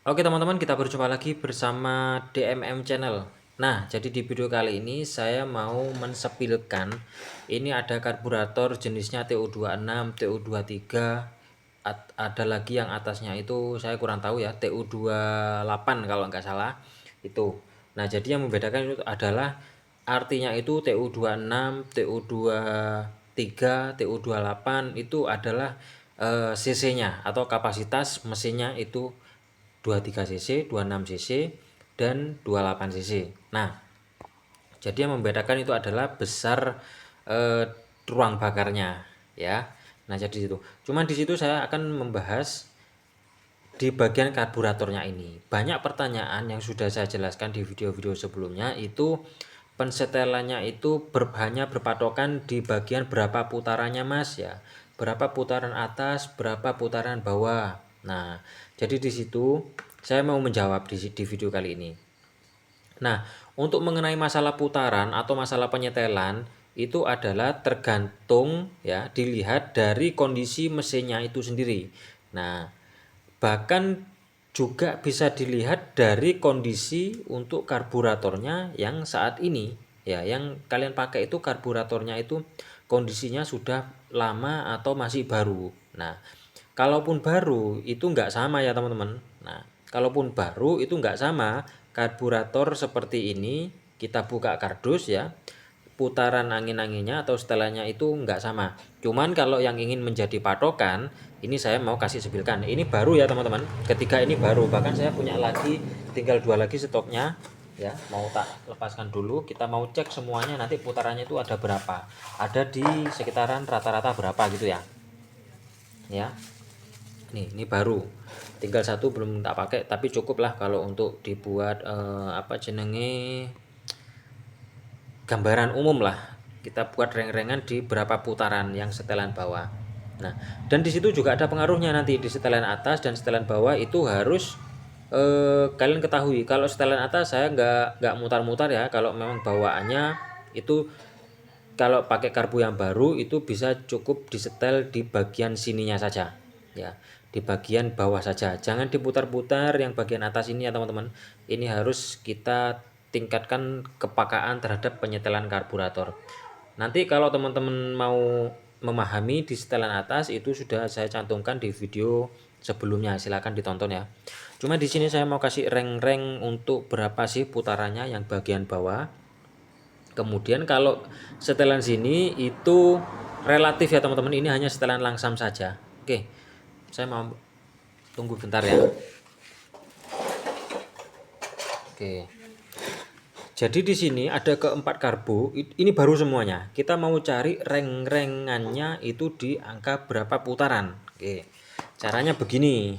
Oke teman-teman, kita berjumpa lagi bersama DMM Channel. Nah, jadi di video kali ini saya mau mensepilkan ini ada karburator jenisnya TU26, TU23, ada lagi yang atasnya itu saya kurang tahu ya, TU28 kalau nggak salah itu. Nah, jadi yang membedakan itu adalah artinya itu TU26, TU23, TU28 itu adalah cc-nya atau kapasitas mesinnya itu 23 cc, 26 cc, dan 28 cc. Nah, jadi yang membedakan itu adalah besar ruang bakarnya, ya. Nah, jadi itu. Cuman di situ saya akan membahas di bagian karburatornya ini. Banyak pertanyaan yang sudah saya jelaskan di video-video sebelumnya itu pensetelannya itu hanya berpatokan di bagian berapa putarannya Mas ya. Berapa putaran atas, berapa putaran bawah. Nah, jadi di situ saya mau menjawab di video kali ini. Nah, untuk mengenai masalah putaran atau masalah penyetelan itu adalah tergantung ya, dilihat dari kondisi mesinnya itu sendiri. Nah, bahkan juga bisa dilihat dari kondisi untuk karburatornya yang saat ini ya, yang kalian pakai itu karburatornya itu kondisinya sudah lama atau masih baru. Nah, kalaupun baru itu nggak sama ya teman-teman. Nah, kalaupun baru itu nggak sama, karburator seperti ini kita buka kardus ya, putaran angin-anginnya atau setelannya itu nggak sama. Cuman kalau yang ingin menjadi patokan, ini saya mau kasih sepilkan. Ini baru ya teman-teman. Ketika ini baru, bahkan saya punya lagi, tinggal 2 lagi stoknya ya. Mau tak lepaskan dulu. Kita mau cek semuanya nanti putarannya itu ada berapa. Ada di sekitaran rata-rata berapa gitu ya. Ya. Ini baru. Tinggal satu belum tak pakai, tapi cukup lah kalau untuk dibuat apa jenenge gambaran umum lah. Kita buat reng-rengan di berapa putaran yang setelan bawah. Nah, dan di situ juga ada pengaruhnya nanti di setelan atas dan setelan bawah itu harus kalian ketahui. Kalau setelan atas saya nggak mutar-mutar ya. Kalau memang bawaannya itu kalau pakai karbu yang baru itu bisa cukup disetel di bagian sininya saja ya, di bagian bawah saja, jangan diputar-putar yang bagian atas ini ya teman-teman. Ini harus kita tingkatkan kepekaan terhadap penyetelan karburator. Nanti kalau teman-teman mau memahami di setelan atas itu sudah saya cantumkan di video sebelumnya, silahkan ditonton ya. Cuma di sini saya mau kasih reng-reng untuk berapa sih putarannya yang bagian bawah. Kemudian kalau setelan sini itu relatif ya teman-teman, ini hanya setelan langsam saja. Oke, saya mau tunggu bentar ya. Oke, jadi di sini ada keempat karbu, ini baru semuanya. Kita mau cari reng-rengannya itu di angka berapa putaran. Oke, caranya begini.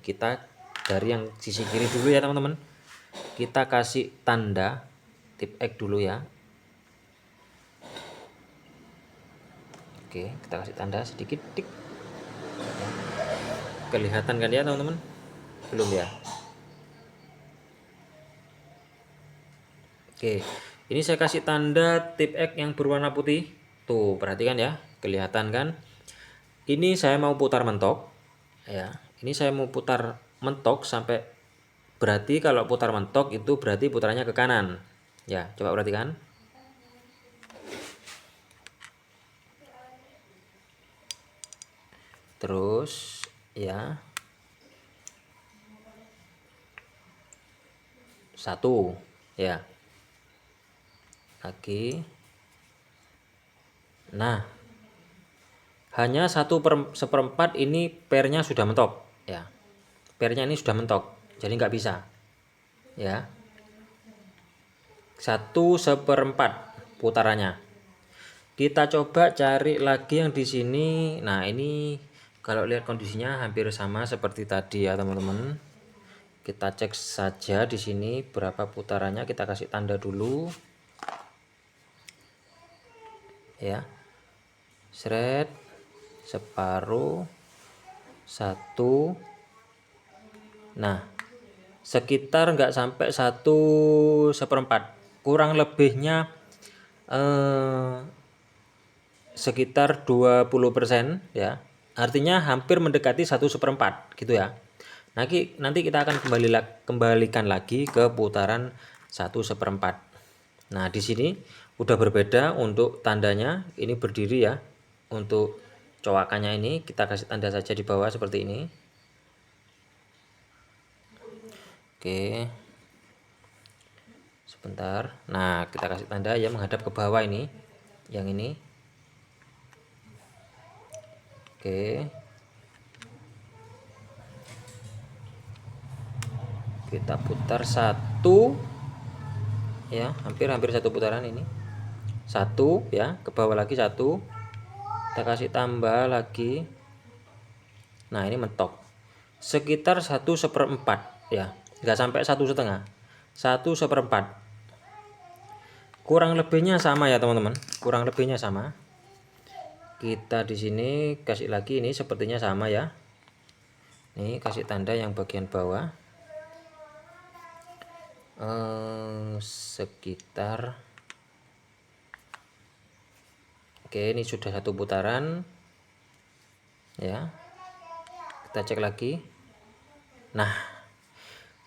Kita dari yang sisi kiri dulu ya teman-teman. Kita kasih tanda tip X dulu ya. Oke, kita kasih tanda sedikit tik. Kelihatan kan ya teman-teman? Belum ya? Oke, ini saya kasih tanda tip X yang berwarna putih. Tuh, perhatikan ya, kelihatan kan? Ini saya mau putar mentok ya. Ini saya mau putar mentok sampai, berarti kalau putar mentok itu berarti putarannya ke kanan. Ya, coba perhatikan. Terus ya. Satu ya. Lagi. Nah, hanya 1/4 ini pernya sudah mentok ya, pernya ini sudah mentok jadi nggak bisa ya. 1/4 putarannya. Kita coba cari lagi yang di sini. Nah, ini kalau lihat kondisinya hampir sama seperti tadi ya teman-teman. Kita cek saja di sini berapa putarannya, kita kasih tanda dulu ya. Seret, separuh, 1. Nah, sekitar nggak sampai 1/4, kurang lebihnya sekitar 20% ya, artinya hampir mendekati 1/4 gitu ya. Nanti kita akan kembalikan lagi ke putaran 1/4. Nah, di sini udah berbeda untuk tandanya, ini berdiri ya. Untuk cowakannya ini kita kasih tanda saja di bawah seperti ini. Oke. Sebentar. Nah, kita kasih tanda ya menghadap ke bawah ini. Yang ini. Oke. Kita putar satu ya, hampir satu putaran ini. Satu ya, ke bawah lagi satu. Kita kasih tambah lagi. Nah, ini mentok. Sekitar 1/4 ya. Enggak sampai 1/2. 1/4. Kurang lebihnya sama ya, teman-teman. Kurang lebihnya sama. Kita di sini kasih lagi, ini sepertinya sama ya. Nih, kasih tanda yang bagian bawah. Sekitar, oke, ini sudah satu putaran ya. Kita cek lagi. Nah,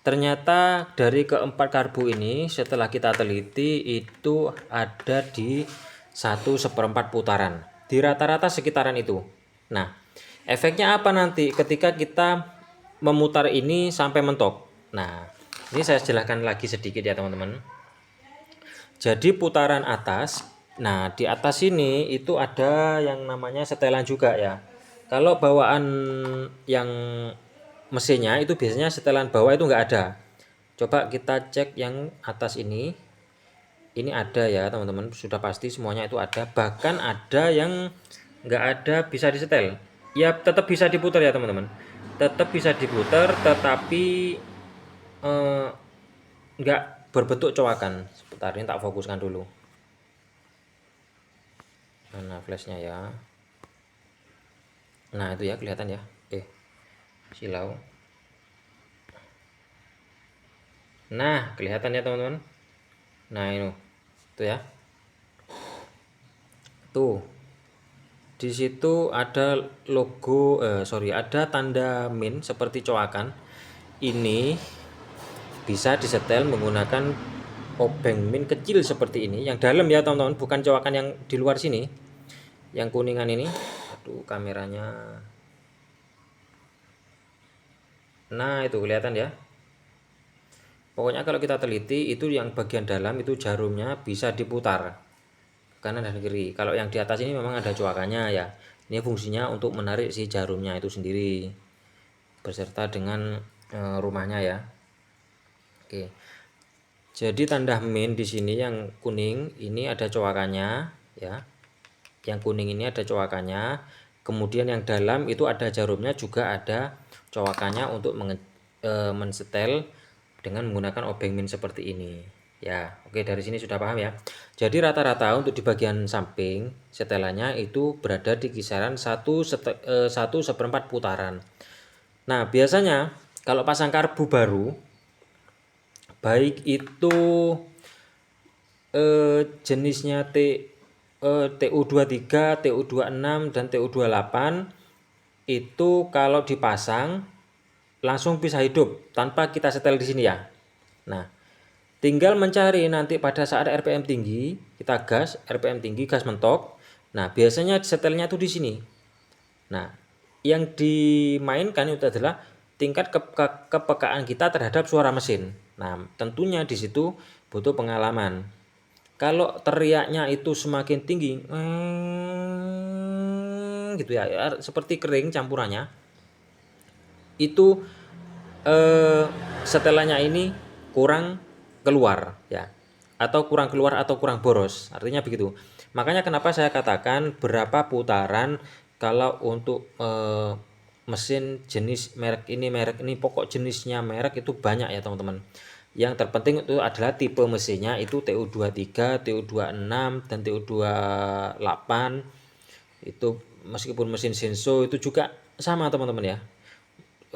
ternyata dari keempat karbu ini setelah kita teliti itu ada di 1/4 putaran, di rata-rata sekitaran itu. Nah, efeknya apa nanti ketika kita memutar ini sampai mentok? Nah, ini saya jelaskan lagi sedikit ya, teman-teman. Jadi putaran atas, nah di atas ini itu ada yang namanya setelan juga ya. Kalau bawaan yang mesinnya itu biasanya setelan bawah itu enggak ada. Coba kita cek yang atas ini. Ini ada ya, teman-teman, sudah pasti semuanya itu ada. Bahkan ada yang enggak ada bisa disetel. Ya tetap bisa diputar ya, teman-teman. Tetap bisa diputar, tetapi enggak berbentuk cowakan. Sebentar, ini tak fokuskan dulu. Mana flashnya ya? Nah, itu ya kelihatan ya. Silau. Nah, kelihatan ya, teman-teman. Nah, ini tuh ya. Tuh. Di situ ada logo ada tanda min seperti cowakan. Ini bisa disetel menggunakan obeng min kecil seperti ini, yang dalam ya, teman-teman, bukan cowakan yang di luar sini. Yang kuningan ini. Aduh, kameranya. Nah, itu kelihatan ya. Pokoknya kalau kita teliti itu yang bagian dalam itu jarumnya bisa diputar kanan dan kiri. Kalau yang di atas ini memang ada cowakannya ya. Ini fungsinya untuk menarik si jarumnya itu sendiri beserta dengan rumahnya ya. Oke. Jadi tanda min di sini yang kuning ini ada cowakannya ya. Yang kuning ini ada cowakannya. Kemudian yang dalam itu ada jarumnya juga ada cowakannya untuk mensetel dengan menggunakan obeng min seperti ini ya. Oke, dari sini sudah paham ya. Jadi rata-rata untuk di bagian samping setelannya itu berada di kisaran 1/4 putaran. Nah, biasanya kalau pasang karbu baru, baik itu jenisnya TU23, TU26 dan TU28 itu kalau dipasang langsung bisa hidup tanpa kita setel di sini ya. Nah, tinggal mencari nanti pada saat RPM tinggi, kita gas, RPM tinggi, gas mentok. Nah, biasanya setelnya itu di sini. Nah, yang dimainkan itu adalah tingkat kepekaan kita terhadap suara mesin. Nah, tentunya di situ butuh pengalaman. Kalau teriaknya itu semakin tinggi, gitu ya, seperti kering campurannya, itu setelannya ini kurang keluar ya, atau kurang keluar atau kurang boros, artinya begitu. Makanya kenapa saya katakan berapa putaran kalau untuk mesin jenis merek ini pokok jenisnya merek itu banyak ya, teman-teman. Yang terpenting itu adalah tipe mesinnya itu TU23, TU26 dan TU28. Itu meskipun mesin Shinso itu juga sama, teman-teman ya.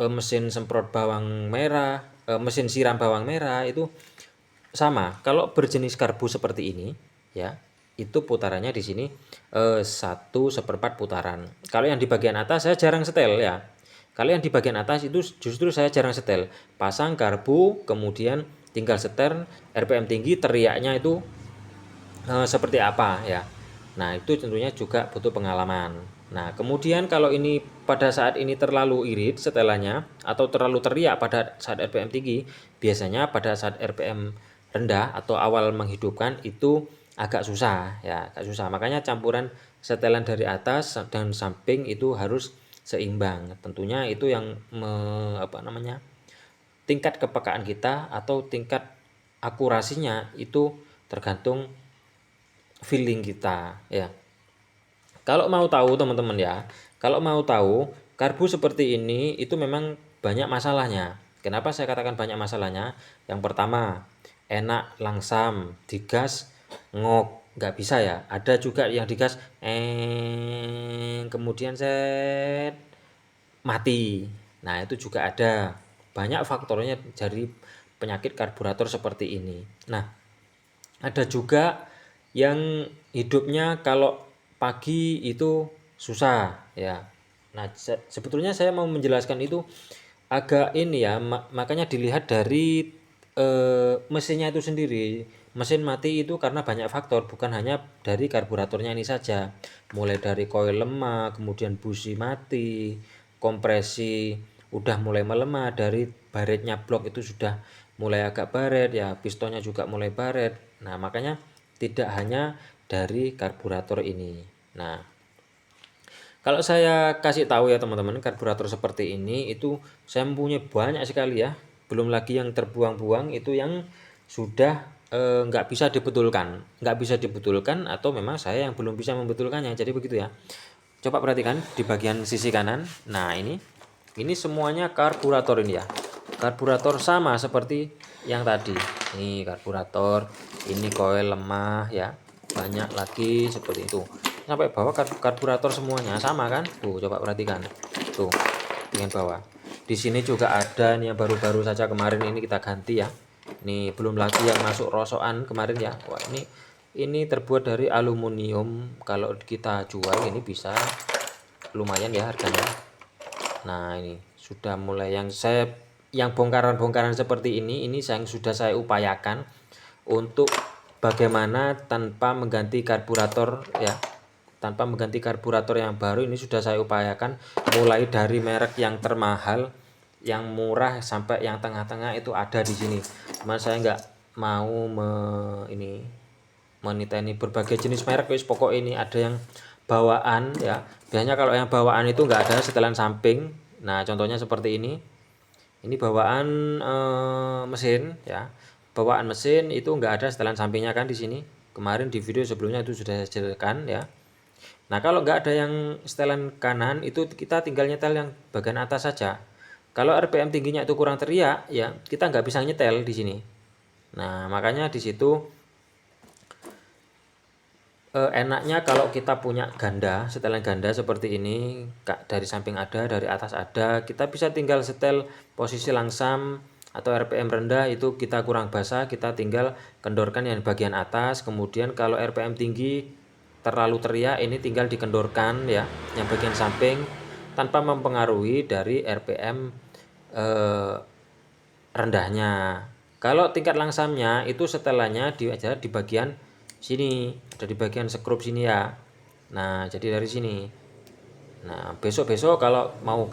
Mesin semprot bawang merah, mesin siram bawang merah itu sama. Kalau berjenis karbu seperti ini ya, itu putarannya di sini 1/4 putaran. Kalau yang di bagian atas saya jarang setel ya. Kalau yang di bagian atas itu justru saya jarang setel, pasang karbu kemudian tinggal setel RPM tinggi, teriaknya itu seperti apa ya. Nah, itu tentunya juga butuh pengalaman. Nah, kemudian kalau ini pada saat ini terlalu irit setelannya atau terlalu teriak pada saat RPM tinggi, biasanya pada saat RPM rendah atau awal menghidupkan itu agak susah ya, agak susah. Makanya campuran setelan dari atas dan samping itu harus seimbang. Tentunya itu yang tingkat kepekaan kita atau tingkat akurasinya itu tergantung feeling kita ya. Kalau mau tahu teman-teman ya, kalau mau tahu karbu seperti ini itu memang banyak masalahnya. Kenapa saya katakan banyak masalahnya? Yang pertama, enak langsam, digas ngok, nggak bisa ya. Ada juga yang digas kemudian set mati. Nah, itu juga ada. Banyak faktornya dari penyakit karburator seperti ini. Nah, ada juga yang hidupnya kalau pagi itu susah ya. Nah, sebetulnya saya mau menjelaskan itu agak ini ya, makanya dilihat dari mesinnya itu sendiri. Mesin mati itu karena banyak faktor, bukan hanya dari karburatornya ini saja. Mulai dari koil lemah, kemudian busi mati, kompresi udah mulai melemah, dari baretnya blok itu sudah mulai agak baret ya, pistonnya juga mulai baret. Nah, makanya tidak hanya dari karburator ini. Nah, kalau saya kasih tahu ya teman-teman, karburator seperti ini itu saya mempunyai banyak sekali ya. Belum lagi yang terbuang-buang itu yang sudah nggak bisa dibetulkan, atau memang saya yang belum bisa membetulkannya. Jadi begitu ya. Coba perhatikan di bagian sisi kanan. Nah, ini semuanya karburator ini ya. Karburator sama seperti yang tadi. Ini karburator, ini koil lemah ya. Banyak lagi seperti itu. Sampai bawah karburator semuanya sama kan? Tuh, coba perhatikan. Tuh, dengan bawah. Di sini juga ada nih yang baru-baru saja kemarin ini kita ganti ya. Ini belum lagi yang masuk rosokan kemarin ya. Wah, ini terbuat dari aluminium. Kalau kita jual ini bisa lumayan ya harganya. Nah, ini sudah mulai yang bongkaran-bongkaran seperti ini yang sudah saya upayakan untuk bagaimana tanpa mengganti karburator ya. Tanpa mengganti karburator yang baru ini sudah saya upayakan mulai dari merek yang termahal, yang murah sampai yang tengah-tengah itu ada di sini. Cuma saya nggak mau meniteni berbagai jenis merek, wis pokok ini ada yang bawaan ya. Biasanya kalau yang bawaan itu nggak ada setelan samping. Nah, contohnya seperti ini bawaan mesin ya. Bawaan mesin itu nggak ada setelan sampingnya kan di sini. Kemarin di video sebelumnya itu sudah saya jelaskan ya. Nah, kalau nggak ada yang setelan kanan itu kita tinggal nyetel yang bagian atas saja. Kalau RPM tingginya itu kurang teriak ya, kita nggak bisa nyetel di sini. Nah, makanya di situ enaknya kalau kita punya ganda, setelan ganda seperti ini, dari samping ada, dari atas ada, kita bisa tinggal setel posisi langsam atau RPM rendah itu kita kurang basah, kita tinggal kendorkan yang bagian atas. Kemudian kalau RPM tinggi terlalu teriak, ini tinggal dikendorkan ya, yang bagian samping tanpa mempengaruhi dari RPM rendahnya. Kalau tingkat langsamnya itu setelannya di bagian sini, ada di bagian skrup sini ya. Nah, jadi dari sini. Nah, besok-besok kalau mau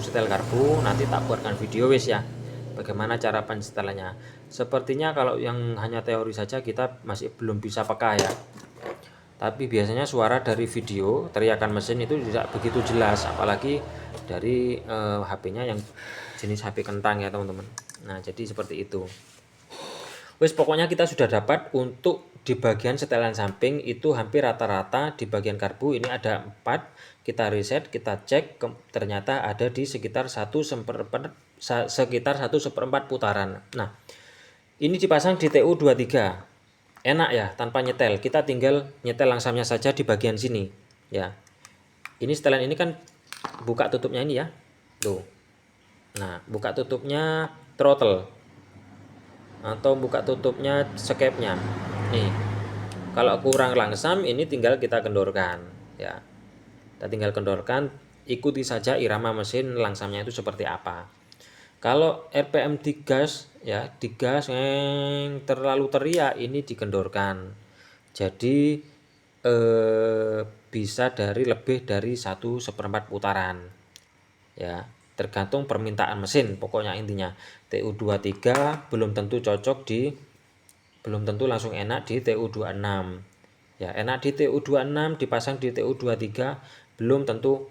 setel karbu nanti tak buatkan video wis ya. Bagaimana cara pensetelannya. Sepertinya kalau yang hanya teori saja kita masih belum bisa peka ya. Tapi biasanya suara dari video teriakan mesin itu tidak begitu jelas, apalagi dari HP-nya yang jenis HP kentang ya teman-teman. Nah, jadi seperti itu. Wes pokoknya kita sudah dapat untuk di bagian setelan samping itu hampir rata-rata di bagian karbu ini ada 4. Kita reset, kita cek, ternyata ada di sekitar 1/4 putaran. Nah, ini dipasang di TU23. Enak ya tanpa nyetel. Kita tinggal nyetel langsamnya saja di bagian sini ya. Ini setelan ini kan buka tutupnya ini ya. Tuh. Nah, buka tutupnya throttle atau buka tutupnya skepnya. Nih. Kalau kurang langsam ini tinggal kita kendorkan ya. Kita tinggal kendorkan ikuti saja irama mesin langsamnya itu seperti apa. Kalau RPM digas ya, digas yang terlalu teriak, ini dikendorkan. Jadi bisa dari lebih dari 1/4 putaran. Ya, tergantung permintaan mesin. Pokoknya intinya TU23 belum tentu langsung enak di TU26. Ya, enak di TU26 dipasang di TU23 belum tentu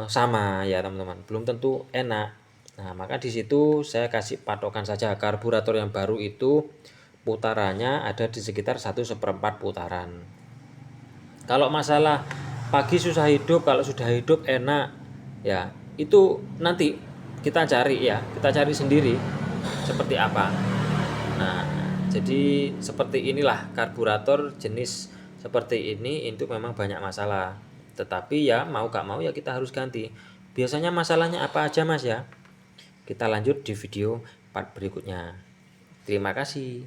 sama ya teman-teman, belum tentu enak. Nah, maka di situ saya kasih patokan saja, karburator yang baru itu putarannya ada di sekitar 1/4 putaran. Kalau masalah pagi susah hidup, kalau sudah hidup enak, ya itu nanti kita cari sendiri seperti apa. Nah, jadi seperti inilah karburator jenis seperti ini itu memang banyak masalah. Tetapi ya mau gak mau ya kita harus ganti. Biasanya masalahnya apa aja Mas ya? Kita lanjut di video part berikutnya. Terima kasih.